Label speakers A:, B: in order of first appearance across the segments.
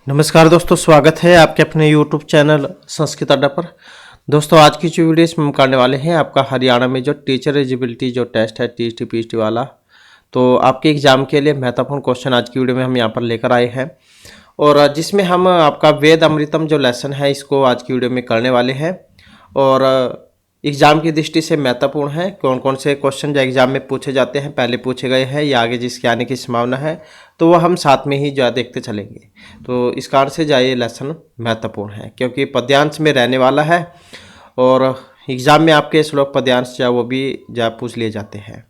A: नमस्कार दोस्तों, स्वागत है आपके अपने YouTube चैनल संस्कृत अड्डा पर। दोस्तों आज की जो वीडियो इसमें हम करने वाले हैं आपका हरियाणा में जो टीचर एलिजिबिलिटी जो टेस्ट है टीएसटी पीएचटी वाला, तो आपके एग्जाम के लिए महत्वपूर्ण क्वेश्चन आज की वीडियो में हम यहाँ पर लेकर आए हैं और जिसमें हम आपका वेद अमृतम जो लेसन है इसको आज की वीडियो में करने वाले हैं और एग्ज़ाम की दृष्टि से महत्वपूर्ण है। कौन कौन से क्वेश्चन जो एग्ज़ाम में पूछे जाते हैं, पहले पूछे गए हैं या आगे जिसके आने की संभावना है, तो वह हम साथ में ही जो देखते चलेंगे। तो इस कारण से जो ये लेसन महत्वपूर्ण है क्योंकि पद्यांश में रहने वाला है और एग्ज़ाम में आपके श्लोक पद्यांश जो वो भी जो पूछ लिए जाते हैं।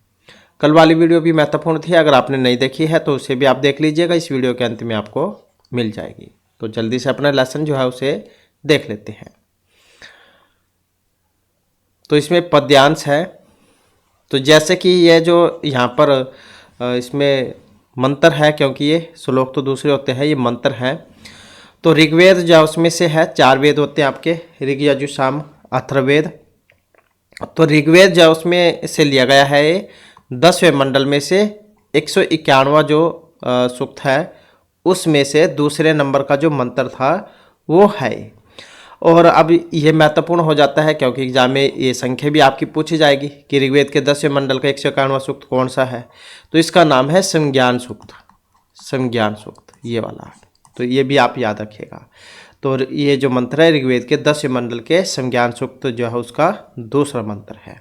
A: कल वाली वीडियो भी महत्वपूर्ण थी, अगर आपने नहीं देखी है तो उसे भी आप देख लीजिएगा, इस वीडियो के अंत में आपको मिल जाएगी। तो जल्दी से अपना लेसन जो है उसे देख लेते हैं। तो इसमें पद्यांश है, तो जैसे कि ये जो यहाँ पर इसमें मंत्र है, क्योंकि ये श्लोक तो दूसरे होते हैं, ये मंत्र हैं। तो ऋग्वेद जो उसमें से है, 4 वेद होते हैं आपके, ऋग यजु साम अथर्ववेद। तो ऋग्वेद जो उसमें से लिया गया है 10वें मंडल में से 191वां जो सूक्त है उसमें से दूसरे नंबर का जो मंत्र था वो है। और अब ये महत्वपूर्ण हो जाता है क्योंकि एग्जाम में ये संख्या भी आपकी पूछी जाएगी कि ऋग्वेद के 10वें मंडल का 191वां सूक्त कौन सा है, तो इसका नाम है संज्ञान सूक्त। संज्ञान सूक्त ये वाला, तो ये भी आप याद रखिएगा। तो ये जो मंत्र है ऋग्वेद के 10वें मंडल के संज्ञान सूक्त जो है उसका दूसरा मंत्र है।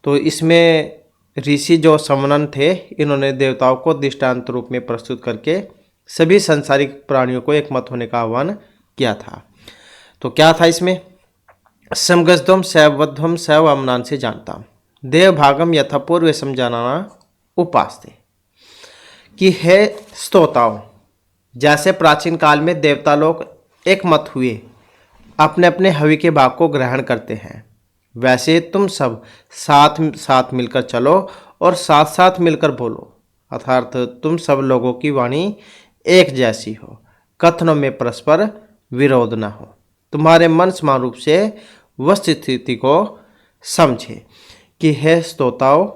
A: तो इसमें ऋषि जो समनन थे, इन्होंने देवताओं को दृष्टांत रूप में प्रस्तुत करके सभी सांसारिक प्राणियों को एक मत होने का आह्वान किया था। तो क्या था इसमें, समगजध्वम सैवध्वम सैव अमनान से जानता देव भागम यथापूर्व समझाना उपासते, कि हे स्तोताओं, जैसे प्राचीन काल में देवता लोग एक मत हुए अपने अपने हवि के भाग को ग्रहण करते हैं, वैसे तुम सब साथ साथ मिलकर चलो और साथ साथ मिलकर बोलो, अर्थात तुम सब लोगों की वाणी एक जैसी हो, कथनों में परस्पर विरोध न हो, तुम्हारे मन समान रूप से वस्तु स्थिति को समझे। कि हे स्तोताओं,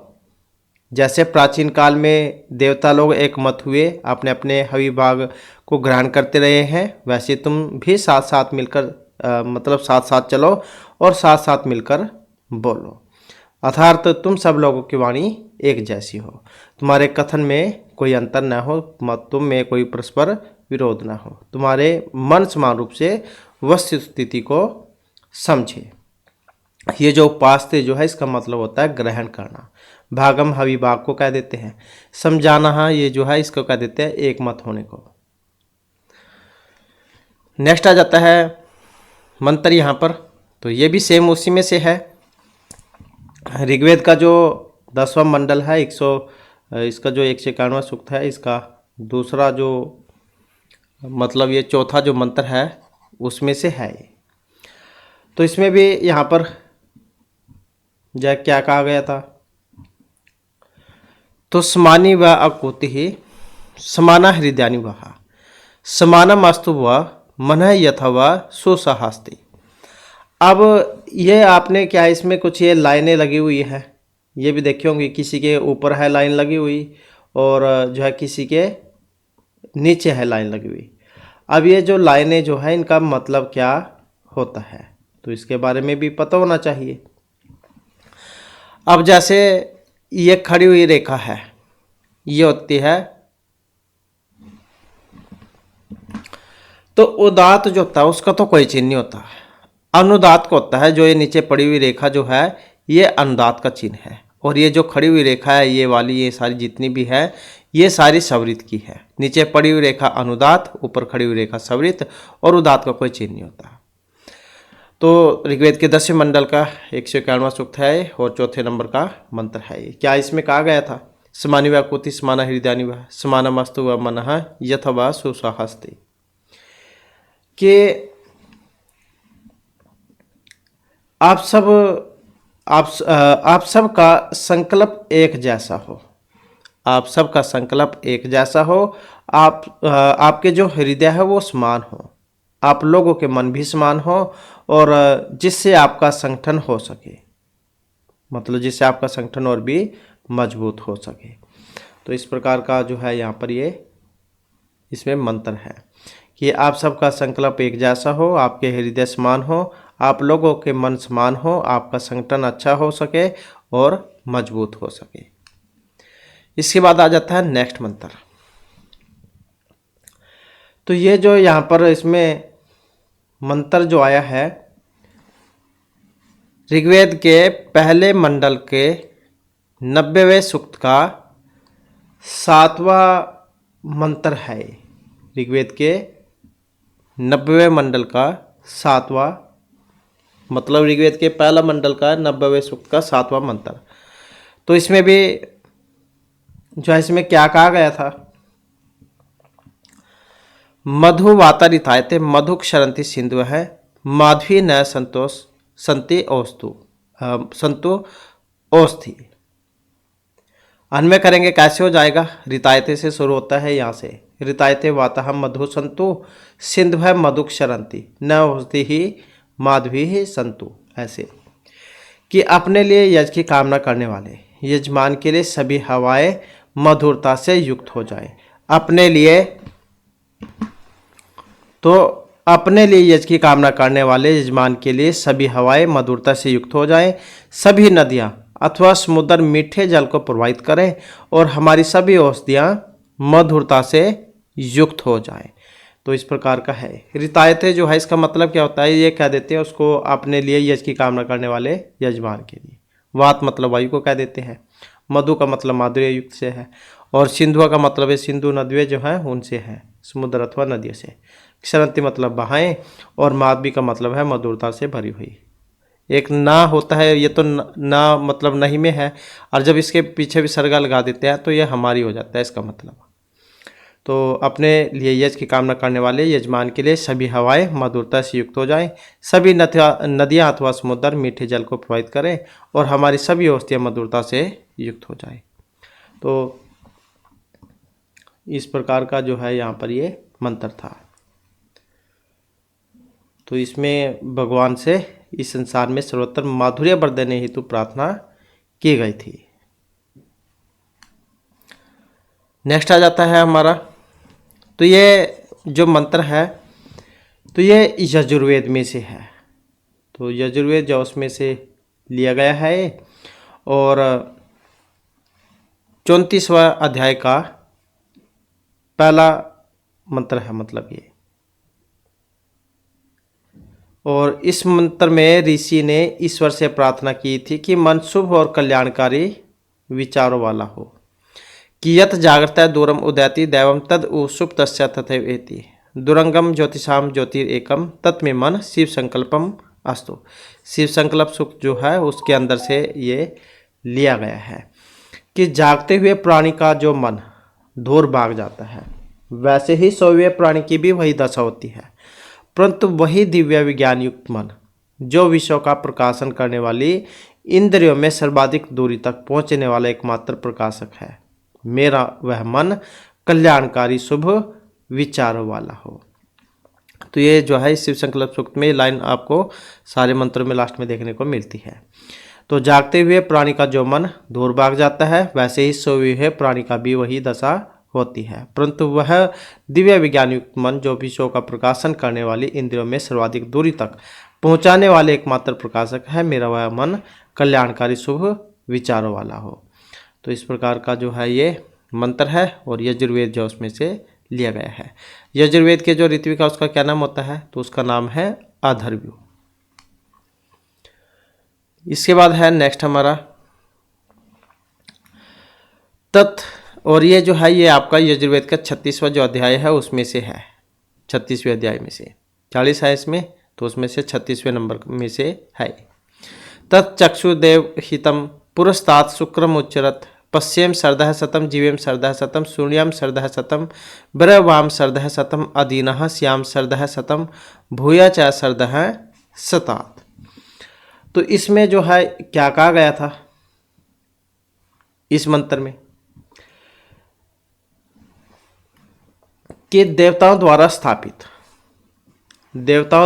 A: जैसे प्राचीन काल में देवता लोग एक मत हुए अपने अपने हवि भाग को ग्रहण करते रहे हैं, वैसे तुम भी साथ साथ मिलकर मतलब साथ साथ चलो और साथ साथ मिलकर बोलो, अर्थात तुम सब लोगों की वाणी एक जैसी हो, तुम्हारे कथन में कोई अंतर न हो, तुम में कोई परस्पर विरोध न हो, तुम्हारे मन समान रूप से वस्तु स्थिति को समझे। ये जो उपासते जो है इसका मतलब होता है ग्रहण करना। भागम हवि भाग को कह देते हैं, समझाना ये जो है इसको कह देते हैं एक मत होने को। नेक्स्ट आ जाता है मंत्र यहाँ पर, तो ये भी सेम उसी में से है। ऋग्वेद का जो 10वां मंडल है इसका जो 191वां सूक्त है, इसका दूसरा जो मतलब ये चौथा जो मंत्र है उसमें से है। तो इसमें भी यहाँ पर क्या कहा गया था, तो समानी व अकुति ही समाना हृदयानि वह समानम अस्तु व मन यथा व सुसहास्ति। अब ये आपने क्या इसमें कुछ ये लाइनें लगी हुई है, ये भी देखी होंगी, किसी के ऊपर है लाइन लगी हुई और जो है किसी के नीचे है लाइन लगी हुई। अब ये जो लाइनें जो है इनका मतलब क्या होता है, तो इसके बारे में भी पता होना चाहिए। अब जैसे ये खड़ी हुई रेखा है, ये होती है तो उदात जो होता है उसका तो कोई चिन्ह नहीं होता, अनुदात को होता है। जो ये नीचे पड़ी हुई रेखा जो है ये अनुदात का चिन्ह है, और ये जो खड़ी हुई रेखा है ये वाली, ये सारी जितनी भी है ये सारी सवृत की है। नीचे पड़ी हुई रेखा अनुदात, ऊपर खड़ी हुई रेखा सवृत, और उदात का कोई चिन्ह नहीं होता। तो ऋग्वेद के 10वें मंडल का 191वां सूक्त है और चौथे नंबर का मंत्र है। क्या इसमें कहा गया था, समानी व कुति समाना हृदयानि व समानमस्तु व मनः यथा व सुसहास्ति, कि आप सब का संकल्प एक जैसा हो, आप सबका संकल्प एक जैसा हो, आपके जो हृदय है वो समान हो, आप लोगों के मन भी समान हो, और जिससे आपका संगठन हो सके, मतलब जिससे आपका संगठन और भी मजबूत हो सके। तो इस प्रकार का जो है यहाँ पर ये इसमें मंत्र है कि आप सबका संकल्प एक जैसा हो, आपके हृदय समान हो, आप लोगों के मन समान हो, आपका संगठन अच्छा हो सके और मजबूत हो सके। इसके बाद आ जाता है नेक्स्ट मंत्र। तो ये जो यहाँ पर इसमें मंत्र जो आया है, ऋग्वेद के पहले मंडल के 90वें सूक्त का 7वां मंत्र है। ऋग्वेद के 90वें मंडल का 7वां, मतलब ऋग्वेद के पहला मंडल का 90वें सूक्त का 7वां मंत्र। तो इसमें भी जो है, इसमें क्या कहा गया था, मधु वातारितायते मधु क्षरंती सिंधु है, माधवी न संतोष संति औस्तु संतु औस्थि। अन्वय करेंगे कैसे हो जाएगा, रितायते से शुरू होता है, यहाँ से रितायते वातः मधु संतु सिंधु है मधु क्षरंती न औषधि ही माधवी ही संतु। ऐसे कि अपने लिए यज की कामना करने वाले यजमान के लिए सभी हवाएं मधुरता से युक्त हो जाए। अपने लिए, तो अपने लिए यज की कामना करने वाले यजमान के लिए सभी हवाएं मधुरता से युक्त हो जाएं, सभी नदियां अथवा समुद्र मीठे जल को प्रवाहित करें और हमारी सभी औषधियां मधुरता से युक्त हो जाएं। तो इस प्रकार का है। रितायते जो है, इसका मतलब क्या होता है, ये कह देते हैं उसको अपने लिए यज की कामना करने वाले यजमान के लिए। वात मतलब वायु को कह देते हैं, मधु का मतलब माधुर्य युक्त से है, और सिंधु का मतलब है सिंधु नदियाँ जो हैं उनसे है, समुद्र अथवा नदियों से। क्षरंती मतलब बहाएं, और माधवी का मतलब है मधुरता से भरी हुई। एक ना होता है, ये तो ना मतलब नहीं में है, और जब इसके पीछे विसर्गा लगा देते हैं तो ये हमारी हो जाता है इसका मतलब। तो अपने लिए यज की कामना करने वाले यजमान के लिए सभी हवाएं मधुरता से युक्त हो जाएं, सभी नदियाँ अथवा समुद्र मीठे जल को प्रवाहित करें और हमारी सभी औषधियाँ मधुरता से युक्त हो जाएं। तो इस प्रकार का जो है यहाँ पर ये मंत्र था। तो इसमें भगवान से इस संसार में सर्वोत्तम माधुर्य वर्धने हेतु प्रार्थना की गई थी। नेक्स्ट आ जाता है हमारा, तो ये जो मंत्र है तो ये यजुर्वेद में से है। तो यजुर्वेद जो उसमें से लिया गया है, और 34वां अध्याय का पहला मंत्र है, मतलब ये। और इस मंत्र में ऋषि ने ईश्वर से प्रार्थना की थी कि मन शुभ और कल्याणकारी विचारों वाला हो, कि यत जागृता दूरम उदयति दैवम तद सुप्तस्य तथैवेति दुरंगम ज्योतिषाम ज्योतिरेकम तत् में मन शिव संकल्पम अस्तु। शिव संकल्प सुख जो है उसके अंदर से ये लिया गया है कि जागते हुए प्राणी का जो मन दूर भाग जाता है, वैसे ही सोए प्राणी की भी वही दशा होती है, परंतु वही दिव्य विज्ञान युक्त मन जो विश्व का प्रकाशन करने वाली इंद्रियों में सर्वाधिक दूरी तक पहुंचने वाला एकमात्र प्रकाशक है। मेरा वह मन कल्याणकारी शुभ विचारों वाला हो। तो ये जो है शिव संकल्प सूक्त में लाइन आपको सारे मंत्रों में लास्ट में देखने को मिलती है। तो जागते हुए प्राणी का जो मन दूर भाग जाता है, वैसे ही सोए हुए प्राणी का भी वही दशा होती है, परंतु वह दिव्य विज्ञान युक्त मन जो विश्व का प्रकाशन करने वाली इंद्रियों में सर्वाधिक दूरी तक पहुंचाने वाले एकमात्र प्रकाशक है। मेरा वह मन कल्याणकारी शुभ विचारों वाला हो। तो इस प्रकार का जो है ये मंत्र है, और यजुर्वेद जो उसमें से लिया गया है। यजुर्वेद के जो ऋत्विक उसका क्या नाम होता है, तो उसका नाम है अथर्वण। इसके बाद है नेक्स्ट हमारा तत्, और ये जो है ये आपका यजुर्वेद का 36वां जो अध्याय है उसमें से है, 36वें अध्याय में से 40 है इसमें, तो उसमें से 36वें नंबर में से है। तत्चक्षुदेव हितम पुरस्तात् शुक्रम उच्चरत पश्येम सरदः शतम जीवेम सरदः शतम शून्यम सरदः शतम ब्रवाम सरदः शतम अदीनः श्याम सरदः शतम भूया च सरदः शतात। तो इसमें जो है क्या कहा गया था इस मंत्र में, कि देवताओं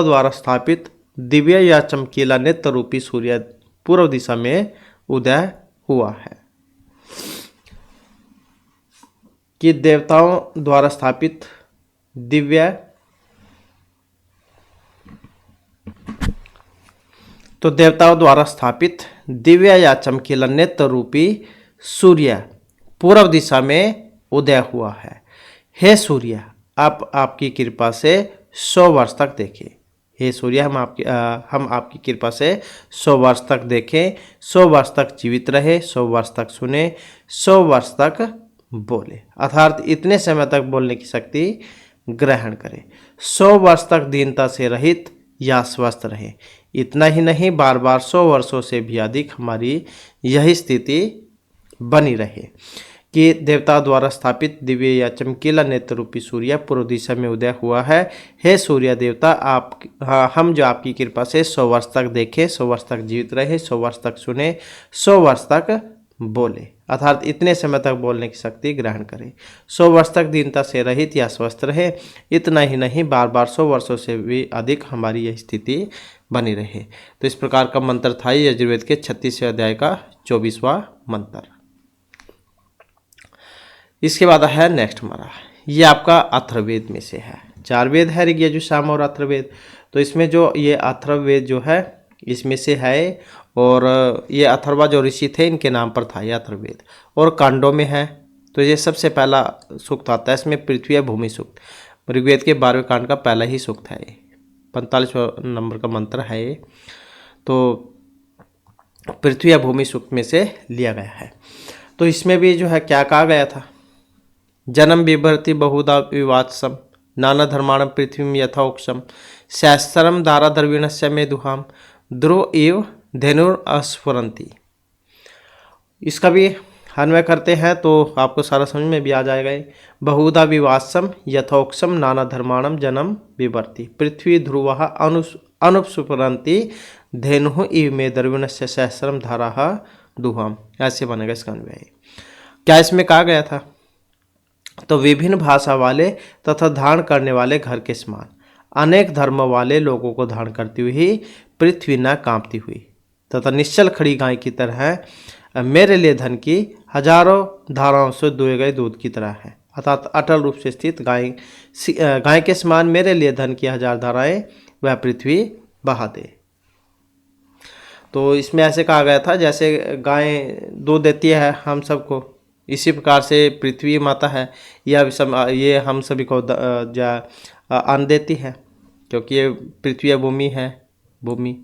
A: द्वारा स्थापित दिव्य या चमकीला नेत्र रूपी सूर्य पूर्व दिशा में उदय हुआ है। कि देवताओं द्वारा स्थापित दिव्य तो देवताओं द्वारा स्थापित दिव्य या चमकीला नेत्र रूपी सूर्य पूर्व दिशा में उदय हुआ है। हे सूर्य, आप आपकी कृपा से 100 वर्ष तक देखें। हे सूर्य, हम आपकी कृपा से 100 वर्ष तक देखें, 100 वर्ष तक जीवित रहे, 100 वर्ष तक सुने, 100 वर्ष तक बोले, अर्थात इतने समय तक बोलने की शक्ति ग्रहण करें। 100 वर्ष तक दीनता से रहित या स्वस्थ रहे। इतना ही नहीं, बार बार 100 वर्षों से भी अधिक हमारी यही स्थिति बनी रहे कि देवता द्वारा स्थापित दिव्य या चमकीला नेत्र रूपी सूर्य पूर्व दिशा में उदय हुआ है। हे सूर्य देवता, हम जो आपकी कृपा से 100 वर्ष तक देखें, 100 वर्ष तक जीवित रहे, 100 वर्ष तक सुने, 100 वर्ष तक बोले, अर्थात इतने समय तक बोलने की शक्ति ग्रहण करें। 100 वर्ष तक दीनता से रहित या स्वस्थ रहे। इतना ही नहीं, बार बार 100 वर्षों से भी अधिक हमारी यह स्थिति बनी रहे। तो इस प्रकार का मंत्र था यजुर्वेद के 36वें अध्याय का 24वां मंत्र। इसके बाद है नेक्स्ट हमारा, ये आपका अथर्ववेद में से है। 4 वेद है, ऋग्वेद, यजुर, साम और अथर्ववेद। तो इसमें जो ये अथर्ववेद जो है इसमें से है, और ये अथर्वा जो ऋषि थे इनके नाम पर था ये अथर्ववेद, और कांडों में है। तो ये सबसे पहला सूक्त आता है इसमें, पृथ्वी या भूमि सूक्त। ऋग्वेद के 12वें कांड का पहला ही सूक्त है, 45वां नंबर का मंत्र है ये। तो पृथ्वी या भूमि सूक्त में से लिया गया है। तो इसमें भी जो है क्या कहा गया था, जन्म बिभर्ति बहुधा विवात्सम नाना धर्माणम पृथ्वी यथोक्षम शास्त्रम दारा द्रविणस्य में दुहाम ध्रुव एव धेनुर अस्फुरंती। इसका भी अन्वय करते हैं तो आपको सारा समझ में भी आ जाएगा। बहुधा विवासम यथोक्षम नाना धर्माणम जन्म बिभर्ति पृथ्वी ध्रुव अनुस्फुरंती धेनु इव में द्रविणस्य सहस्रम धारा दुहाम, ऐसे बनेगा इसका अन्वय। क्या इसमें कहा गया था, तो विभिन्न भाषा वाले तथा धारण करने वाले घर के समान अनेक धर्म वाले लोगों को धारण करती हुई पृथ्वी न कांपती हुई तथा निश्चल खड़ी गाय की तरह मेरे लिए धन की हजारों धाराओं से दुहे गए दूध की तरह है, अर्थात अटल रूप से स्थित गाय के समान मेरे लिए धन की 1000 धाराएं वह पृथ्वी बहा दे। तो इसमें ऐसे कहा गया था जैसे गाय दूध देती है हम सबको, इसी प्रकार से पृथ्वी माता है ये हम सभी को अन्न देती है, क्योंकि ये पृथ्वी या भूमि है। भूमि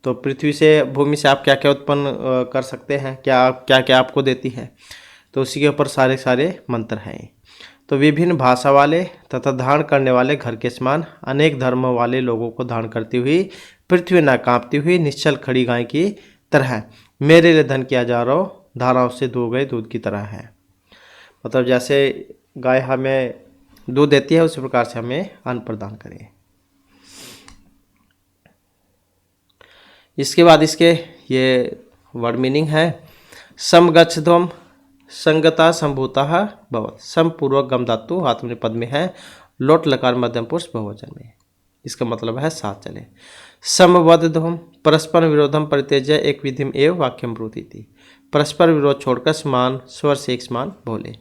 A: तो पृथ्वी से भूमि से आप क्या क्या उत्पन्न कर सकते हैं, क्या क्या आपको देती है, तो उसी के ऊपर सारे मंत्र हैं। तो विभिन्न भाषा वाले तथा धारण करने वाले घर के समान अनेक धर्म वाले लोगों को धारण करती हुई पृथ्वी न कांपती हुई निश्चल खड़ी गाय की तरह मेरे लिए धन की हजारों धाराओं से दुहे गए दूध की तरह है। मतलब जैसे गाय हमें दूध देती है उसी प्रकार से हमें अन्न प्रदान करें। इसके बाद इसके ये वर्ड मीनिंग है, समगच्छध्वम संगता संभूता भवत, समपूर्वक गम धातु आत्मनेपद में है, लोट लकार मध्यम पुरुष बहुवचन में, इसका मतलब है साथ चले। समवदध्वम परस्पर विरोधम परित्यज्य एक विधिम एवं वाक्यम ब्रूति थी, परस्पर विरोध छोड़कर समान स्वर से एक समान बोले।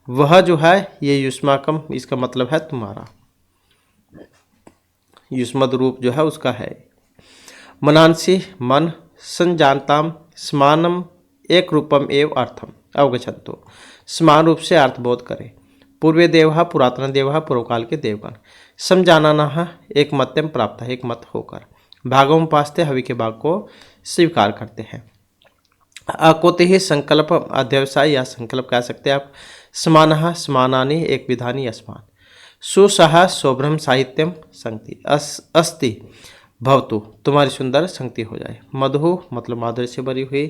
A: वह जो है ये युष्माकम, इसका मतलब है तुम्हारा, युष्मद रूप जो है उसका है। मनांसी मन, संजानताम समानम एक रूपम एवं अर्थम अवगछन्तु, समान रूप से अर्थबोध करें। पूर्वे देवः पुरातन देवः पूर्वकाल के देवगण, समजानाना एक मत्यम प्राप्त है एक मत होकर, भागों पास्ते हवि के भाग को स्वीकार करते हैं। अकोति ही संकल्प अध्यवसाय या संकल्प कह सकते हैं आप। समानः समानानि एक विधानी असमान, सुसह शोभ्रम साहित्यम संगति अस्ति भवतु तुम्हारी सुंदर संगति हो जाए। मधु मतलब माधुर्य से भरी हुई।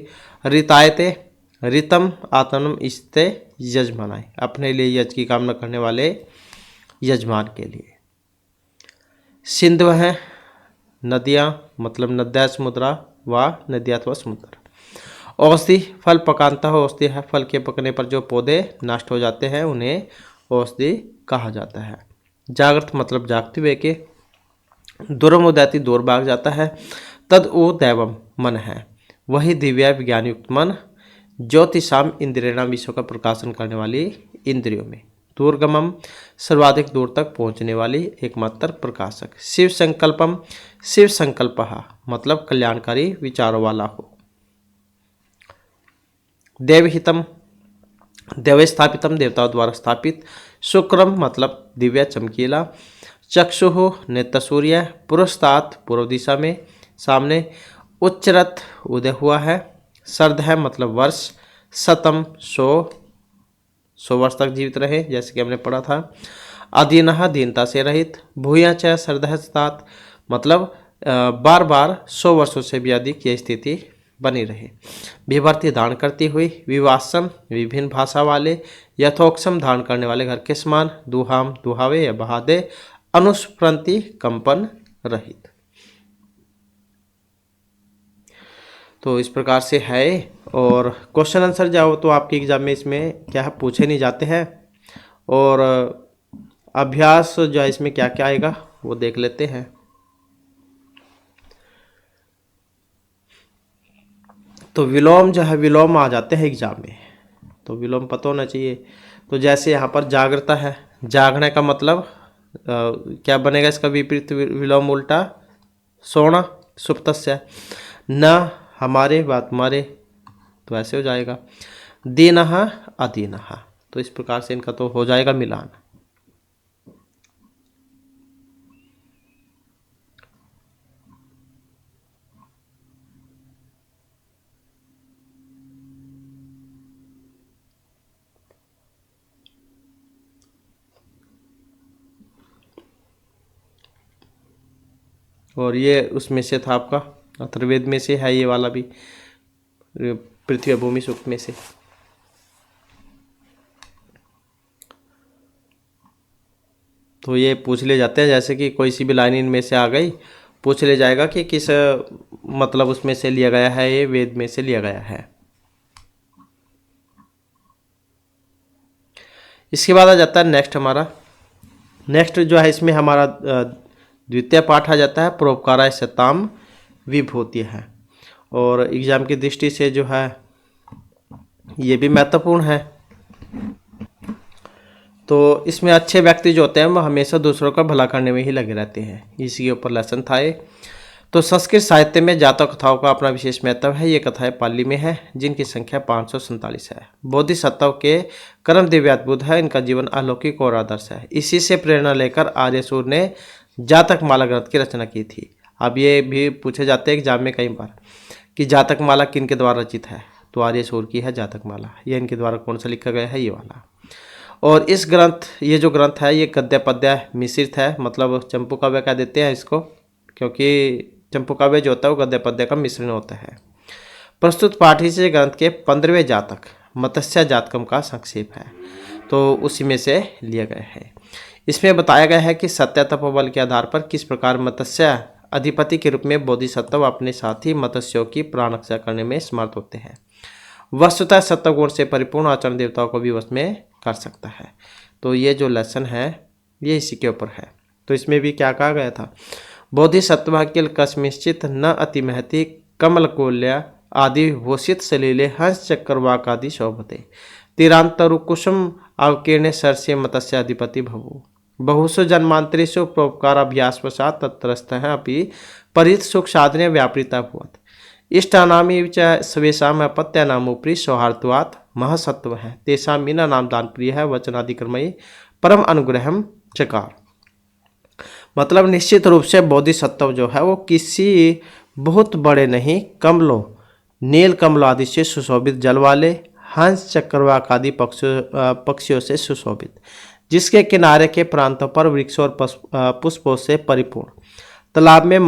A: रितायते रितम आत्मनम इस्ते यजमानाय अपने लिए यज की कामना करने वाले यजमान के लिए। सिंधु है नदियाँ मतलब नद्या समुद्रा व नदिया अथवा समुद्र। औषधि फल पकांता हो, औषधि है फल के पकने पर जो पौधे नष्ट हो जाते हैं उन्हें औषधि कहा जाता है। जागृत मतलब जागते हुए के। दूरम उदयति दूर भाग जाता है। तद ओ दैवम मन है वही दिव्य विज्ञान युक्त मन, ज्योतिषाम इंद्रियाणाम विश्व का प्रकाशन करने वाली इंद्रियों में। दूरगमम, सर्वाधिक दूर तक पहुंचने वाली एकमात्र प्रकाशक। शिव संकल्पम, शिव संकल्पः मतलब कल्याणकारी विचारों वाला हो। देवहितम, देव स्थापितम देवताओं द्वारा स्थापित। शुक्रम मतलब दिव्य चमकीला। चक्षुः नेत्र सूर्य, पुरस्तात् पूर्व दिशा में सामने। उच्चरथ उदय हुआ है। शरद है मतलब वर्ष। शतम 100 वर्ष तक जीवित रहे, जैसे कि हमने पढ़ा था। अधीनः दीनता से रहित। भूया च शरदहस्तात मतलब बार बार 100 वर्षों से भी अधिक यह स्थिति बनी रहे। विभर्ति धारण करती हुई। विवासम विभिन्न भाषा वाले। यथोक्षम धारण करने वाले घर के समान। दुहाम दुहावे या बहादे। अनुस्फुरंती कंपन रहित। तो इस प्रकार से है। और क्वेश्चन आंसर जाओ तो आपके एग्जाम में इसमें क्या है पूछे नहीं जाते हैं। और अभ्यास जो है इसमें क्या क्या आएगा वो देख लेते हैं। तो विलोम जो है विलोम आ जाते हैं एग्जाम में, तो विलोम पता होना चाहिए। तो जैसे यहाँ पर जागृता है, जागने का मतलब क्या बनेगा इसका विपरीत विलोम उल्टा? सोना, सुप्तस्य। न हमारे बात मारे, तो ऐसे हो जाएगा। दीनः अदीनः, तो इस प्रकार से इनका तो हो जाएगा मिलान। और ये उसमें से था आपका अथर्ववेद में से है, ये वाला भी पृथ्वी भूमि सूक्त में से। तो ये पूछ ले जाते हैं, जैसे कि कोई सी भी लाइन इनमें से आ गई, पूछ ले जाएगा कि किस मतलब उसमें से लिया गया है, ये वेद में से लिया गया है। इसके बाद आ जाता है नेक्स्ट हमारा। नेक्स्ट जो है इसमें हमारा द्वितीय पाठ आ जाता है परोपकाराय सताम विभूति है। और एग्जाम की दृष्टि से जो है ये भी महत्वपूर्ण है। तो इसमें अच्छे व्यक्ति जो होते हैं वो हमेशा दूसरों का भला करने में ही लगे रहते हैं, इसी के ऊपर लेसन था ये। तो संस्कृत साहित्य में जातक कथाओं का अपना विशेष महत्व है। ये कथाएं पाली में है, जिनकी संख्या 547 है। बोधिसत्व के कर्म दिव्य अद्भुत है, इनका जीवन अलौकिक और आदर्श है। इसी से प्रेरणा लेकर आर्यसूर ने जातक माला ग्रंथ की रचना की थी। अब ये भी पूछे जाते हैं एग्जाम में कई बार कि जातक माला किन के द्वारा रचित है, तो आर्यसूर की है जातक माला। यह इनके द्वारा कौन सा लिखा गया है, ये वाला। और इस ग्रंथ, ये जो ग्रंथ है ये गद्य पद्य मिश्रित है, मतलब चंपू काव्य कह देते हैं इसको, क्योंकि चंपू काव्य जो होता है वो गद्य पद्य का मिश्रण होता है। प्रस्तुत पाठ से ग्रंथ के 15वें जातक मत्स्य जातकम का संक्षेप है, तो उसी में से लिया गया है। इसमें बताया गया है कि सत्य तपोबल के आधार पर किस प्रकार मत्स्य अधिपति के रूप में बोधिसत्व अपने साथी मत्स्यों की प्राण रक्षा करने में समर्थ होते हैं। वस्तुतः सत्वगुण से परिपूर्ण आचरण देवताओं को भी वश में कर सकता है। तो ये जो लेसन है ये इसी के ऊपर है। तो इसमें भी क्या कहा गया था? बोधिसत्व किल कस्मिश्चित न अति महति कमलकोल्या आदि भूषित सलीले हंस चक्रवाक आदि शोभते तीरांतरुकुशम अवकीर्ण सरसे मत्स्य अधिपति भवु बहुषु जन्मांतरेषु प्रोपकार अभ्यासवशात् तत्रस्थ है अपि परित सुख साधने व्यापृता भवत् इष्टानामी च स्वेषाम अपत्यानामुपरि सौहार्दवात् महसत्व है तेषां मीना नाम दान प्रिय है वचनाधिकर्मयी परम अनुग्रहम चकार। मतलब निश्चित रूप से बोधिसत्व जो है वो किसी बहुत बड़े नहीं, कमलों नील कमल आदि से सुशोभित जल वाले हंस चक्रवाक आदि पक्षियों से सुशोभित, जिसके किनारे के प्रांतों पर वृक्षों और पुष्पों से परिपूर्ण तालाब में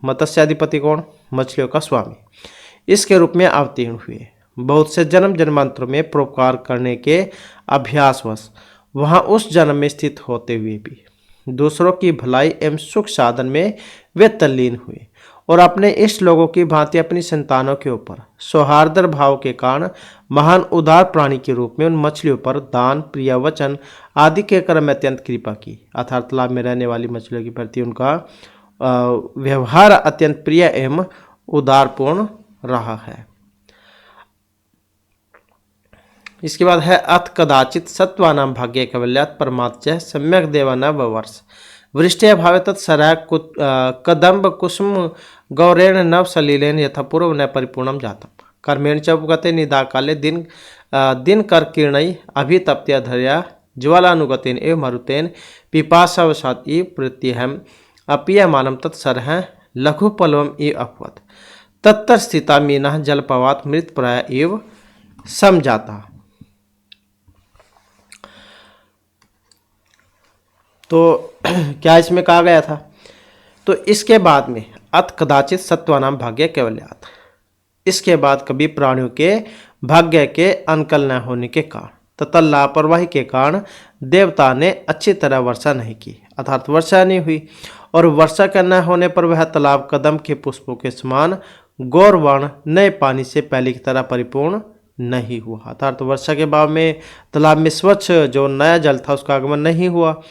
A: मत्स्याधिपति कौन? मछलियों का स्वामी, इसके रूप में अवतीर्ण हुए। बहुत से जन्म जन्मांतरों में परोपकार करने के अभ्यासवश वहां उस जन्म में स्थित होते हुए भी दूसरों की भलाई एवं सुख साधन में वे तल्लीन हुए और अपने इष्ट लोगों की भांति अपनी संतानों के ऊपर सौहार्द भाव के कारण महान उदार प्राणी के रूप में उन मछलियों पर दान प्रिय वचन आदि के कर्म में अत्यंत कृपा की। अर्थात तालाब में रहने वाली मछलियों के प्रति उनका व्यवहार अत्यंत प्रिय एवं उदारपूर्ण रहा है। इसके बाद है अथ कदाचित सत्वानाम भाग्य कैवल्यात् परमात्य सम्यक देवान वर्ष वृष्टि भावे तत्सरा कदम्ब कुसुम गौरेण नव सलीलेन यथा पूर्व न परिपूर्णम जातम कर्मेण च उपगते निदा काले दिन कर किरणई अभितप्त्या धर्या ज्वालानुगतेन एव मरुतेन पिपासावसात् इव प्रत्यहम अपीयमानम तत्सरह लघु पल्वम इव अपवत तत्तर स्थिता मीना जलपवात मृत प्राय एव समझाता। तो क्या इसमें कहा गया था? तो इसके बाद में अत कदाचित सत्वानाम भाग्य कैवल्यात्, इसके बाद कभी प्राणियों के भाग्य के अनुकूल न होने के कारण तथा लापरवाही के कारण देवता ने अच्छी तरह वर्षा नहीं की, अर्थात वर्षा नहीं हुई, और वर्षा के न होने पर वह तालाब कदम के पुष्पों के समान गौरवर्ण नए पानी से पहले की तरह परिपूर्ण नहीं हुआ, अर्थात वर्षा के बाद में तालाब में स्वच्छ जो नया जल था उसका आगमन नहीं हुआ।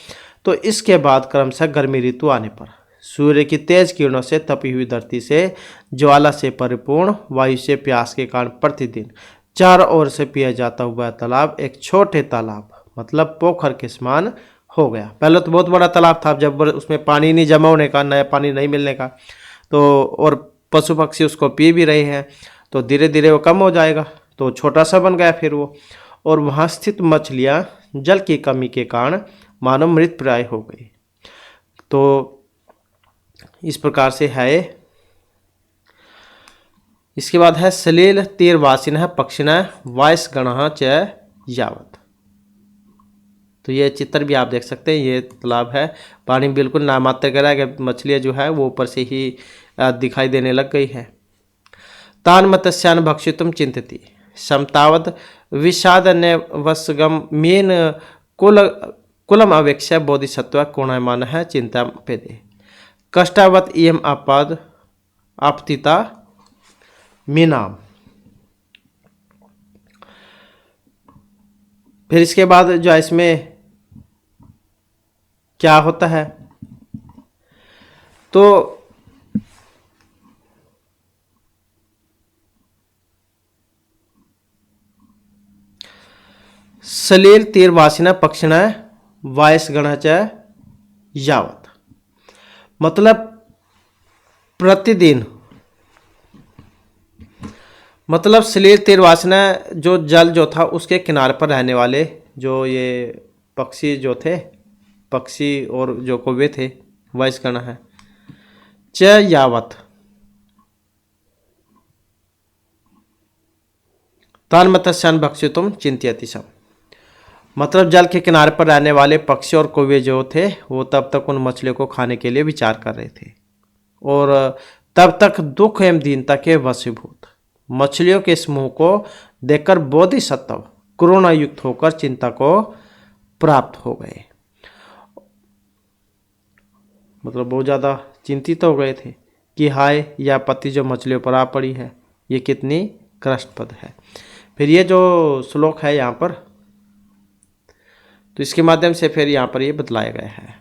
A: तो इसके बाद क्रमशः गर्मी ऋतु आने पर सूर्य की तेज किरणों से तपी हुई धरती से ज्वाला से परिपूर्ण वायु से प्यास के कारण प्रतिदिन चारों ओर से पिया जाता हुआ तालाब एक छोटे तालाब मतलब पोखर के समान हो गया। पहले तो बहुत बड़ा तालाब था, जब उसमें पानी नहीं जमा होने का, नया पानी नहीं मिलने का, तो और पशु पक्षी उसको पी भी रहे हैं, तो धीरे धीरे वो कम हो जाएगा, तो छोटा सा बन गया फिर वो। और वहाँ स्थित मछलियाँ जल की कमी के कारण मानव मृत प्राय हो गई। तो इस प्रकार से है। इसके बाद है सलील तीरवासिन पक्षिण वायसगण च यावत। तो ये चित्र भी आप देख सकते हैं, ये तालाब है, पानी बिल्कुल नामात्र करा है, मछलियाँ जो है वो ऊपर से ही दिखाई देने लग गई है। तान मत्स्यान भक्षितुम चिंतति समतावद विषादन्य वसगम मीन कुलम अवेक्ष्य बोधिसत्व कोणयमान है चिंता पेदे कष्टावत इयम आपाद आपतिता मीनाम। फिर इसके बाद जो इसमें क्या होता है, तो सलील तीरवासिना पक्षिण वायसगण च यावत, मतलब प्रतिदिन, मतलब सलील तीरवासिना जो जल जो था उसके किनारे पर रहने वाले जो ये पक्षी जो थे, पक्षी और जो कौवे थे, वायसगण है, च यावत तान मत्स्यान भक्षितुम चिंत्यति सम, मतलब जल के किनारे पर रहने वाले पक्षी और कौवे जो थे वो तब तक उन मछलियों को खाने के लिए विचार कर रहे थे, और तब तक दुख एवं दीनता के वशीभूत मछलियों के समूह को देखकर बोधिसत्व करुणा युक्त होकर चिंता को प्राप्त हो गए, मतलब बहुत ज़्यादा चिंतित हो गए थे कि हाय यह आपत्ति जो मछलियों पर आ पड़ी है ये कितनी कष्टप्रद है। फिर ये जो श्लोक है यहाँ पर, तो इसके माध्यम से फिर यहाँ पर ये बतलाया गया है।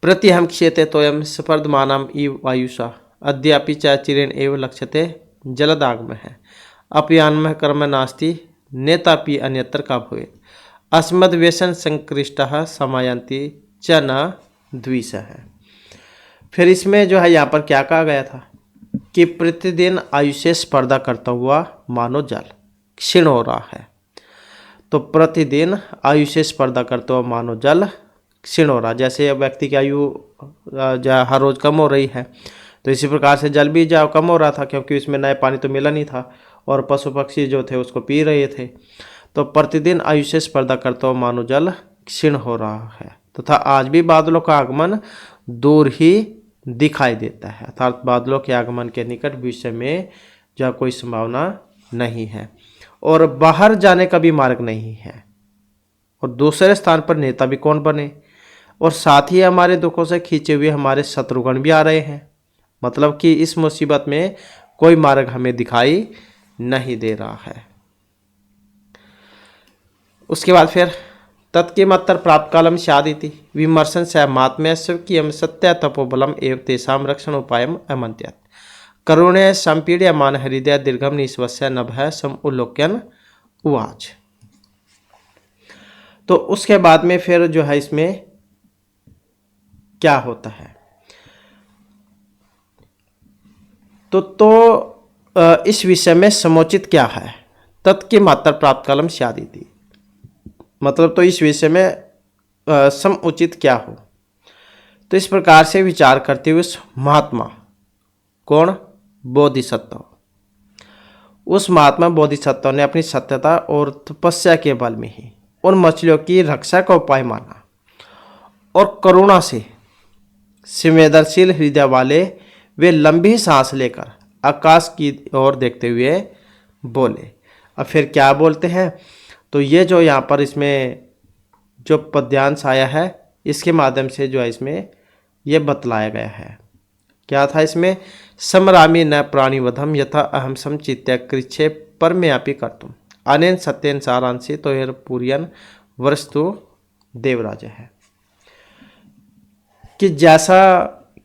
A: प्रतिहम क्षेते तोयम स्पर्धमानम इव वायुषा अद्यापि च चिरेण एव लक्ष्यते जलदागम है अपयान्म कर्म नास्ति नेतापि अन्यत्र का भवेत् अस्मद व्यसन संकृष्टः समायन्ति च न द्विष है। फिर इसमें जो है यहाँ पर क्या कहा गया था कि प्रतिदिन आयु से स्पर्धा करता हुआ मानो जल क्षीण हो रहा है, तो प्रतिदिन आयु से स्पर्धा करता हुआ मानो जल क्षीण हो रहा है। जैसे व्यक्ति की आयु हर रोज कम हो रही है, तो इसी प्रकार से जल भी कम हो रहा था, क्योंकि इसमें नए पानी तो मिला नहीं था और पशु पक्षी जो थे उसको पी रहे थे। तो प्रतिदिन आयु से स्पर्धा करता हुआ मानो जल क्षीण हो रहा है तथा आज भी बादलों का आगमन दूर ही दिखाई देता है, अर्थात बादलों के आगमन के निकट भविष्य में जो कोई संभावना नहीं है और बाहर जाने का भी मार्ग नहीं है, और दूसरे स्थान पर नेता भी कौन बने, और साथ ही हमारे दुखों से खींचे हुए हमारे शत्रुगण भी आ रहे हैं, मतलब कि इस मुसीबत में कोई मार्ग हमें दिखाई नहीं दे रहा है। उसके बाद फिर तत्किमत्तर प्राप्त कालम स्यादिति विमर्शन से महात्म्य स्वकीयम सत्य तपोबलम एवं तेषाम रक्षण उपायम अमन्त्यात् करुणे संपीड्यमान हृदय दीर्घम निश्वस्य नभः सम उल्लोक्यन उवाच। तो उसके बाद में फिर जो है इसमें क्या होता है, इस विषय में समुचित क्या है, तत् की मात्रा प्राप्त कालम स्यादी थी। मतलब तो इस विषय में समुचित क्या हो। तो इस प्रकार से विचार करते हुए उस महात्मा, कौन, बोधिसत्व, उस महात्मा बोधिसत्व ने अपनी सत्यता और तपस्या के बल में ही उन मछलियों की रक्षा का उपाय माना और करुणा से संवेदनशील हृदय वाले वे लंबी सांस लेकर आकाश की ओर देखते हुए बोले। अब फिर क्या बोलते हैं, तो ये जो यहाँ पर इसमें जो पद्यांश आया है इसके माध्यम से जो है इसमें ये बतलाया गया है। क्या था इसमें, समरामी न प्राणिवधम यथा अहम समचित्य कृच्छे परम्यापी कर्तुम अनेन सत्येन सारांशी तो यर पुरियन वस्तु देवराज है। कि जैसा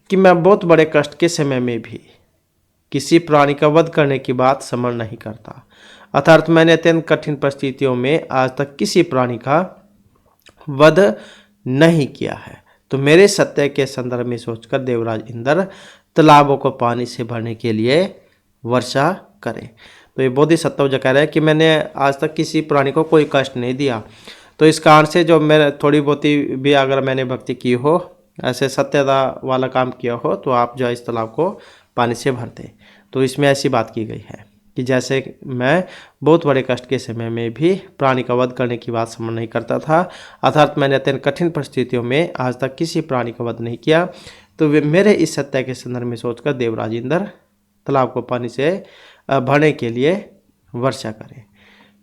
A: कि मैं बहुत बड़े कष्ट के समय में भी किसी प्राणी का वध करने की बात समझ नहीं करता, अर्थात मैंने अत्यंत कठिन परिस्थितियों में आज तक किसी प्राणी का वध नहीं किया है। तो मेरे सत्य के संदर्भ में सोचकर देवराज इंद्र तालाबों को पानी से भरने के लिए वर्षा करें। तो ये बोधिसत्व जो कह रहे हैं कि मैंने आज तक किसी प्राणी को कोई कष्ट नहीं दिया, तो इस कारण से जो मेरे थोड़ी बहुती भी अगर मैंने भक्ति की हो, ऐसे सत्यता वाला काम किया हो, तो आप जो इस तालाब को पानी से भर दें। तो इसमें ऐसी बात की गई है कि जैसे मैं बहुत बड़े कष्ट के समय में भी प्राणी का वध करने की बात समझ नहीं करता था, अर्थात मैंने अत्यंत कठिन परिस्थितियों में आज तक किसी प्राणी का वध नहीं किया, तो वे मेरे इस सत्य के संदर्भ में सोचकर देवराज इंद्र तालाब को पानी से भरने के लिए वर्षा करें।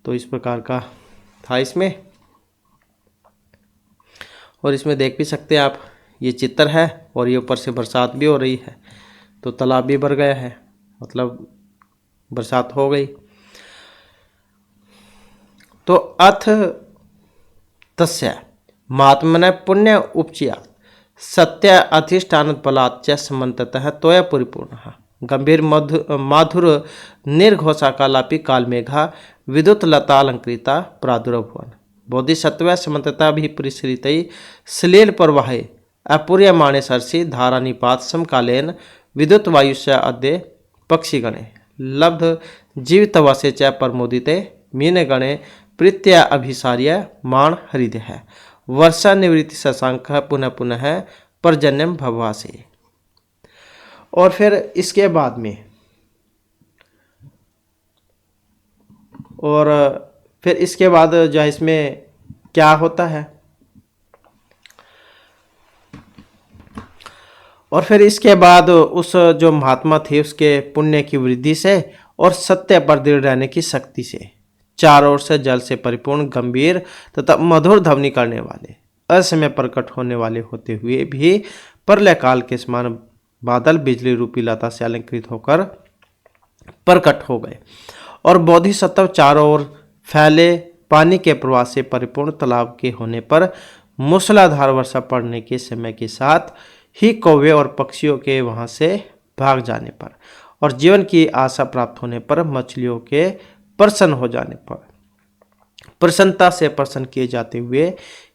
A: तो इस प्रकार का था इसमें। और इसमें देख भी सकते हैं आप, ये चित्र है और ये ऊपर से बरसात भी हो रही है, तो तालाब भी भर गया है, मतलब बरसात हो गई। तो अथ तस्य महात्मने पुण्य उपचिया सत्य अधिष्ठान बलाच्च समन्ततः त्वया परिपूर्णः गंभीर माधुर निर्घोषाकालापि कालमेघा विद्युत लतालंकृता प्रादुर्भुवन बोधिसत्व समन्तता भी परिसृतै श्लील प्रवाहे अपूर्यमाणे सरसि धारा निपात समकालेन विद्युत वायुष्य अद्य पक्षिगणे लब्ध जीवितवसे च प्रमोदिते मीनगणे प्रीत्या अभिसार्य मान हृदय है वर्षा निवृत्ति शशांक पुनः पुनः पर्जन्यम भवासे। और फिर इसके बाद में जो है इसमें क्या होता है, और फिर इसके बाद उस जो महात्मा थे उसके पुण्य की वृद्धि से और सत्य पर दृढ़ रहने की शक्ति से चारों ओर से जल से परिपूर्ण गंभीर तथा मधुर ध्वनि करने वाले असमय प्रकट होने वाले होते हुए भी प्रलय काल के समान बादल बिजली रूपी लता से अलंकृत होकर प्रकट हो गए और बोधिसत्व चारों ओर फैले पानी के प्रवाह से परिपूर्ण तालाब के होने पर मूसलाधार वर्षा पड़ने के समय के साथ ही कौवे और पक्षियों के वहां से भाग जाने पर और जीवन की आशा प्राप्त होने पर मछलियों के प्रसन्न हो जाने पर प्रसन्नता से प्रसन्न किए जाते हुए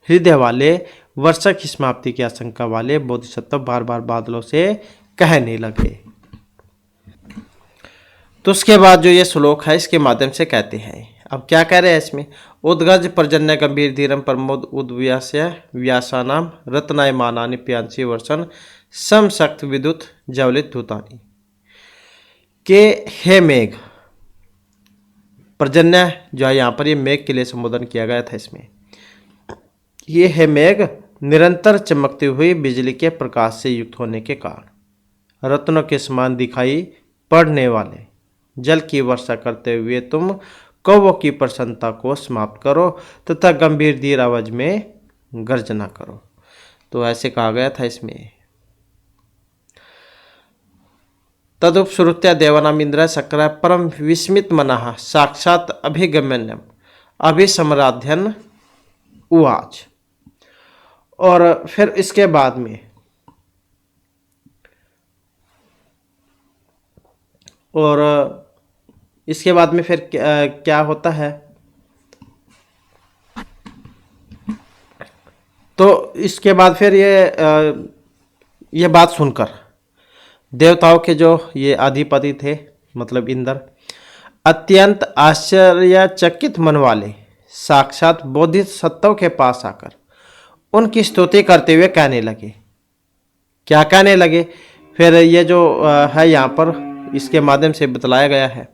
A: हृदय वाले वर्षा की समाप्ति की आशंका वाले बोधिसत्व बार बार बादलों से कहने लगे। तो उसके बाद जो ये श्लोक है इसके माध्यम से कहते हैं, अब क्या कह रहे हैं इसमें, उद्गज पर्जन्य गंभीर धीरम प्रमोद उद्व्यास्य व्यासानाम रत्नाय मानानि प्यांसी वर्षन सम सख्त विद्युत ज्वलित धूतानी के हे मेघ। पर्जन्य जो है यहाँ पर ये मेघ के लिए संबोधन किया गया था इसमें, ये है मेघ निरंतर चमकती हुई बिजली के प्रकाश से युक्त होने के कारण रत्नों के समान दिखाई पड़ने वाले जल की वर्षा करते हुए तुम कौवों की प्रसन्नता को समाप्त करो तथा गंभीर धीर आवाज में गर्जना करो। तो ऐसे कहा गया था इसमें। तदुपश्रुत्य देवानाम इंद्र शक्र परम विस्मित मनः साक्षात अभिगम्यन्यम अभिसमराध्यन उवाच। और फिर इसके बाद में फिर क्या होता है तो इसके बाद फिर ये बात सुनकर देवताओं के जो ये अधिपति थे मतलब इंद्र अत्यंत आश्चर्यचकित मन वाले साक्षात बोधिसत्वों के पास आकर उनकी स्तुति करते हुए कहने लगे। क्या कहने लगे? फिर ये जो है यहाँ पर इसके माध्यम से बतलाया गया है।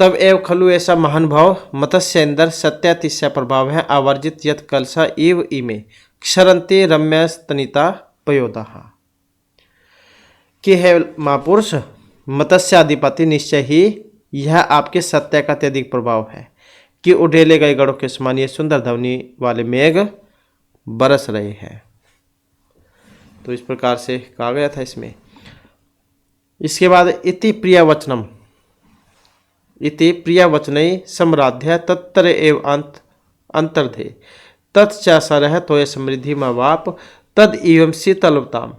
A: तब एव खलु ऐसा महान भाव मत्स्य इंद्र सत्यातिशय प्रभाव है आवर्जित यत कलसा इव इमे क्षरंती रम्य स्तनिता पयोदा कि है महापुरुष मत्स्याधिपति निश्चय ही यह आपके सत्य का अत्यधिक प्रभाव है कि उड़ेले गए गढ़ों के समान ये सुंदर ध्वनि वाले मेघ बरस रहे हैं। तो इस प्रकार से कहा गया था इसमें। इसके बाद इति प्रिय वचनम इति प्रिय वचनई सम्राध्य तत्तर एव अंतर्धे तत्चासरह तोय समृद्धि मवाप तद एवं शीतलताम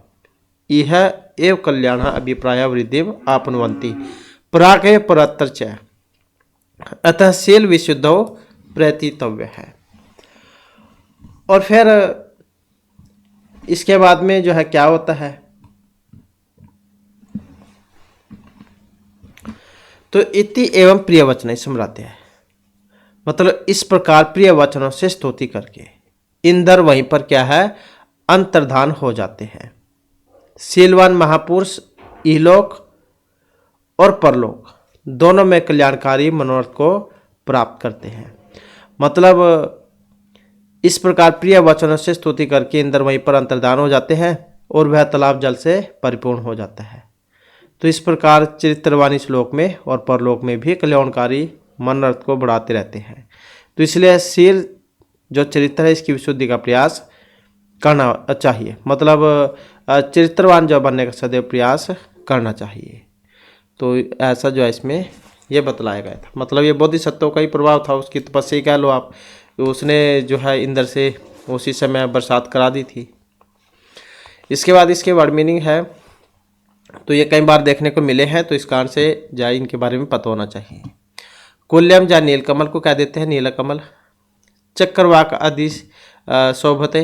A: इह एव कल्याण अभिप्राय वृद्धिम आपनुवंती प्राक परत्र च अतः शील विशुद्धो प्रतीतव्य है। और फिर इसके बाद में जो है क्या होता है, तो इति एवं प्रिय वचन सम्राध्य है मतलब इस प्रकार प्रिय वचनों से स्तुति करके इंद्र वहीं पर क्या है अंतर्धान हो जाते हैं। शीलवान महापुरुष इहलोक और परलोक दोनों में कल्याणकारी मनोरथ को प्राप्त करते हैं। मतलब इस प्रकार प्रिय वचनों से स्तुति करके इंद्र वहीं पर अंतर्धान हो जाते हैं और वह तालाब जल से परिपूर्ण हो जाता है। तो इस प्रकार चरित्रवाणी श्लोक में और परलोक में भी कल्याणकारी मनोरथ को बढ़ाते रहते हैं। तो इसलिए शील जो चरित्र है इसकी विशुद्धि का प्रयास करना चाहिए। मतलब चरित्रवान जो बनने का सदैव प्रयास करना चाहिए। तो ऐसा जो है इसमें ये बतलाया गया था। मतलब ये बोधिसत्वों का ही प्रभाव था, उसकी तपस्या कह लो आप। उसने जो है इंद्र से उसी समय बरसात करा दी थी। इसके बाद इसके वर्ड मीनिंग है तो ये कई बार देखने को मिले हैं, तो इस कारण से जाए इनके बारे में पता होना चाहिए। कुल्यम या नीलकमल को क्या देते हैं नीलकमल। चक्रवाक आदि शोभते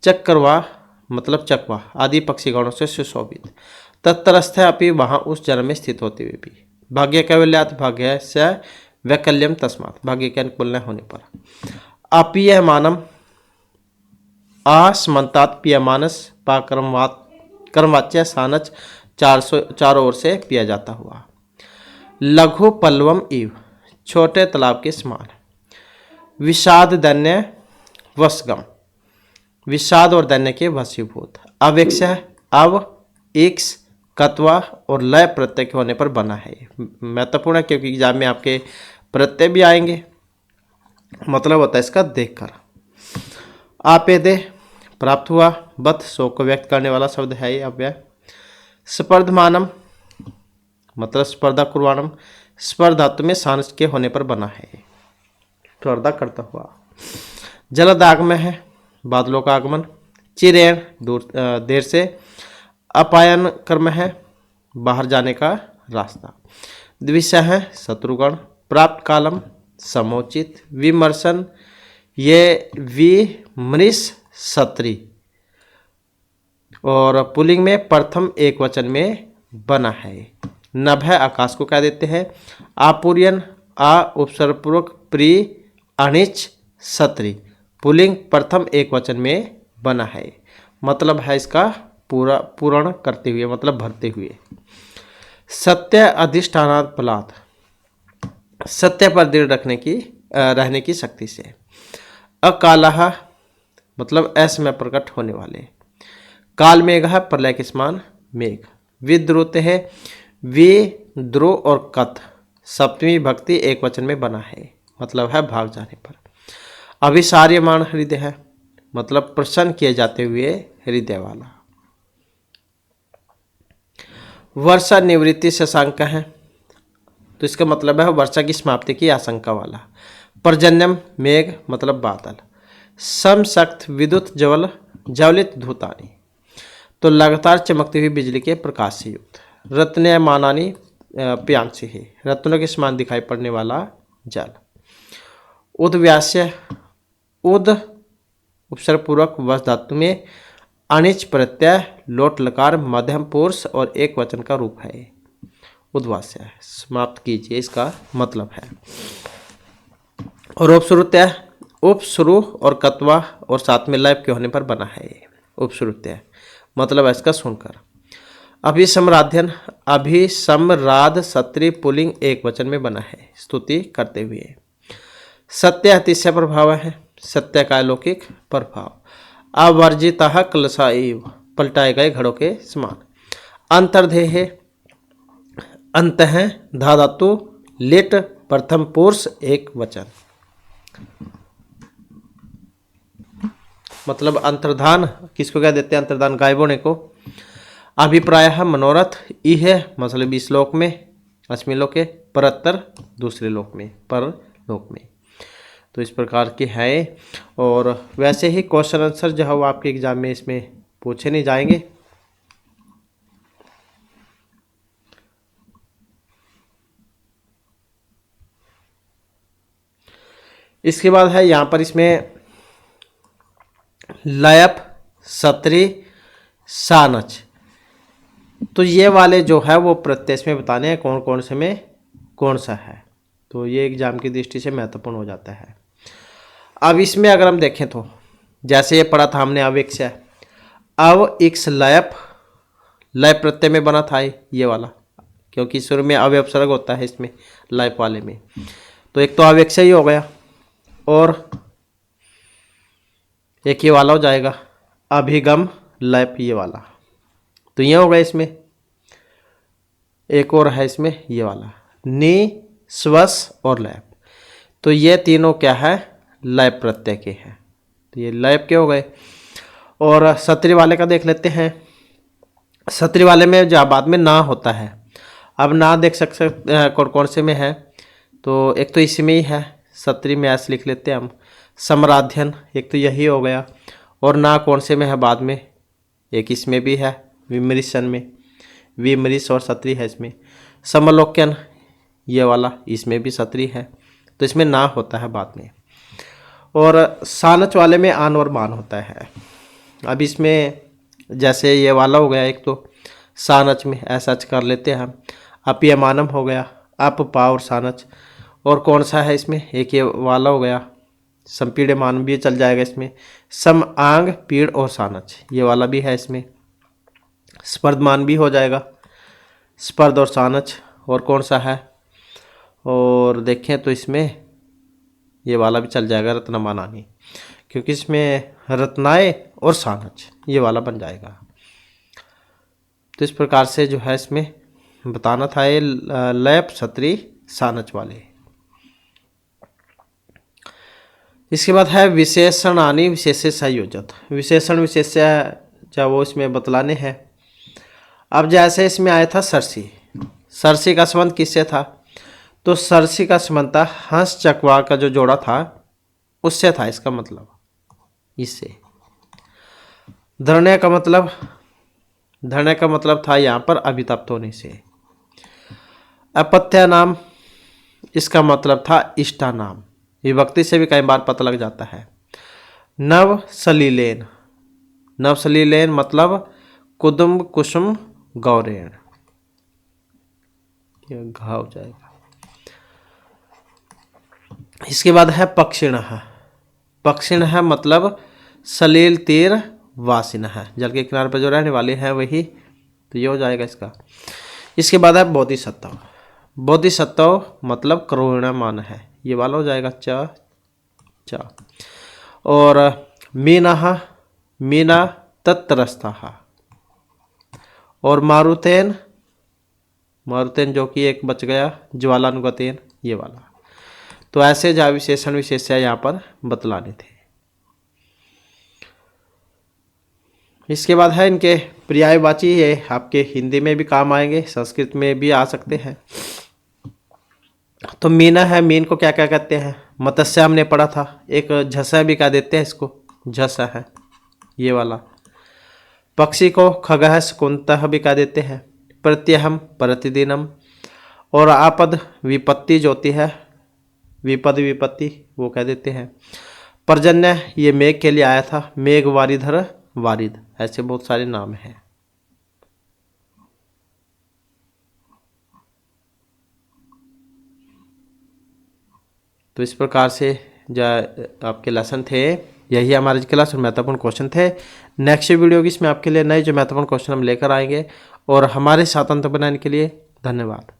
A: चक्रवा मतलब चकवा आदि पक्षी गणों से सुशोभित तत्तरस्थ अपनी वहाँ उस जन्म में स्थित होते हुए भी भाग्य कैवल्यात भाग्य से वैकल्यम तस्मात भाग्य के अनुकूल न होने पर अपीय मानम आसमंतात पियमानस पाक्रमवात कर्मवाच्य सानच चारों ओर से पिया जाता हुआ लघु पल्लवम इव छोटे तालाब के समान विषाद दैन्य वसगम विषाद और दैन्य के वशीभूत अवेक्ष अव इक्स कत्वा और लय प्रत्यय के होने पर बना है। महत्वपूर्ण है क्योंकि एग्जाम में आपके प्रत्यय भी आएंगे। मतलब होता है इसका देखकर। आपे दे प्राप्त हुआ बत शोक को व्यक्त करने वाला शब्द है ये अव्यय। स्पर्धमानम मतलब स्पर्धा कुर्वाणम स्पर्धात्व में सानस के होने पर बना है स्पर्धा करता हुआ। जलदागम है बादलों का आगमन। चिरेण दूर देर से। अपायन कर्म है बाहर जाने का रास्ता। द्विशा है शत्रुगण। प्राप्त कालम समोचित। विमर्शन ये विमृश सत्री और पुलिंग में प्रथम एक वचन में बना है। नभ है आकाश को क्या देते हैं आपूर्यन आ उपसर्गपूर्वक प्री अनिच सत्री पुलिंग प्रथम एक वचन में बना है। मतलब है इसका पूर्ण करते हुए मतलब भरते हुए। सत्य अधिष्ठानात् फलात् सत्य पर दृढ़ रहने की शक्ति से। अकालः मतलब असमय प्रकट होने वाले। काल मेघ है प्रलय के समान मेघ। विद्रुत है विद्रो और कथ सप्तमी भक्ति एक वचन में बना है मतलब है भाग जाने पर। अभिसार्यमान हृदय है मतलब प्रसन्न किए जाते हुए हृदय वाला। वर्षा निवृत्ति से आशंका है तो इसका मतलब है वर्षा की समाप्ति की आशंका वाला। पर्जन्यम मेघ मतलब बादल। समशक्त विद्युत ज्वलित धूतानी तो लगातार चमकती हुई बिजली के प्रकाश से युक्त। रत्नयमानानी प्यांसी है रत्नों के समान दिखाई पड़ने वाला जल। उद्व्यास्य उद उपसर्ग पूर्वक वश धातु में अनिच प्रत्यय लोट लकार मध्यम पुरुष और एक वचन का रूप है। उद्वास्य है। समाप्त कीजिए, इसका मतलब है। और उपश्रुत्य, उपश्रु और कत्वा और साथ में लैप के होने पर बना है। उपश्रुत्य मतलब इसका सुनकर। अभिसमराध्यन, अभिसमराध सत्री पुल्लिंग एक वचन में बना है स्तुति करते हुए। सत्य अतिशय प्रभाव है, सत्य का अलौकिक प्रभाव। अवर्जितः कलशा एव, पलटाए गए घड़ों के समान। अंतर्धेय, अंत है धा धातु लिट प्रथम पुरुष एक वचन। मतलब अंतर्धान किसको क्या देते हैं? अंतर्धान गायब होने को। अभिप्राय मनोरथ ई है मतलब इस लोक में, अस्मी लोक के, परत्तर दूसरे लोक में, पर लोक में। तो इस प्रकार की है। और वैसे ही क्वेश्चन आंसर जो है वो आपके एग्जाम में इसमें पूछे नहीं जाएंगे। इसके बाद है यहाँ पर इसमें लयप, सत्री, सानच। तो ये वाले जो है वो प्रत्यय में बताने हैं कौन कौन से में कौन सा है। तो ये एग्जाम की दृष्टि से महत्वपूर्ण हो जाता है। अब इसमें अगर हम देखें तो जैसे ये पढ़ा था हमने अविक्ष्य, अव इक्स लयप, लय प्रत्यय में बना था ये वाला, क्योंकि शुरू में अवय उपसर्ग होता है इसमें लयप वाले में। तो एक तो अविक्ष्य ही हो गया और एक ये वाला हो जाएगा अभिगम लैप ये वाला। तो ये हो गया। इसमें एक और है इसमें ये वाला नि, स्वस और लैप। तो ये तीनों क्या है? लैप प्रत्यय के हैं। तो ये लैप के हो गए। और सत्री वाले का देख लेते हैं। सत्री वाले में जो बाद में ना होता है, अब ना देख सकते कौन कौन से में है। तो एक तो इसी में ही है, सत्री में ऐसे लिख लेते हैं हम। समराध्यन एक तो यही हो गया। और ना कौन से में है बाद में? एक इसमें भी है विमरिशन में, विमरिश और सत्री है इसमें। समलोक्यन ये वाला, इसमें भी सत्री है। तो इसमें ना होता है बाद में। और सानच वाले में आन और मान होता है। अब इसमें जैसे ये वाला हो गया, एक तो सानच में ऐसा कर लेते हैं हम। अपयमानम हो गया, अप पा और सानच। और कौन सा है इसमें? एक ये वाला हो गया संपीड़मान भी चल जाएगा इसमें। सम आंग पीड़ और सानच ये वाला भी है इसमें। स्पर्धमान भी हो जाएगा, स्पर्ध और सानच। और कौन सा है? और देखें तो इसमें ये वाला भी चल जाएगा रत्नमानानी, क्योंकि इसमें रत्नाए और सानच ये वाला बन जाएगा। तो इस प्रकार से जो है इसमें बताना था ये लैप, सत्री, सानच वाले। इसके बाद है विशेषणानि विशेष्य संयोजत। विशेषण विशेष्य जब वो इसमें बतलाने हैं। अब जैसे इसमें आया था सरसी, सरसी का संबंध किससे था? तो सरसी का संबंध था हंस चकवा का जो जोड़ा था उससे था। इसका मतलब इससे। धरने का मतलब, धरने का मतलब था यहाँ पर अभितप्त होने से। अपत्य नाम, इसका मतलब था इष्टा नाम। विभक्ति से भी कई बार पता लग जाता है। नव सलीलेन, नव सलीलेन मतलब कुदुम कुसुम गौरेण, ये घा हो जाएगा। इसके बाद है पक्षिण, पक्षिण है मतलब सलील तीर वासिन है, जल के किनारे पर जो रहने वाले हैं वही। तो ये हो जाएगा इसका। इसके बाद है बोधिसत्व, बोधिसत्व मतलब करुणामान है, ये वाला हो जाएगा च च। और मीना, मीना तत्तरस्था। और मारुतेन, मारुतेन जो कि एक बच गया, ज्वालानुगतेन ये वाला। तो ऐसे जा विशेषण विशेष्य यहाँ पर बतलाने थे। इसके बाद है इनके पर्यायवाची, ये आपके हिंदी में भी काम आएंगे, संस्कृत में भी आ सकते हैं। तो मीना है, मीन को क्या क्या कहते हैं? मत्स्य हमने पढ़ा था। एक झसा भी कह देते हैं इसको, झसा है ये वाला। पक्षी को खगः शकुन्तः भी कह देते हैं। प्रत्यहम, प्रतिदिनम। और आपद विपत्ति जो होती है, विपद विपत्ति वो कह देते हैं। पर्जन्य ये मेघ के लिए आया था, मेघ वारिधर वारिद, ऐसे बहुत सारे नाम हैं। तो इस प्रकार से जो आपके लेसन थे, यही हमारे क्लास और महत्वपूर्ण क्वेश्चन थे। नेक्स्ट वीडियो की इसमें आपके लिए नए जो महत्वपूर्ण क्वेश्चन हम लेकर आएंगे। और हमारे साथ अंत बनाने के लिए धन्यवाद।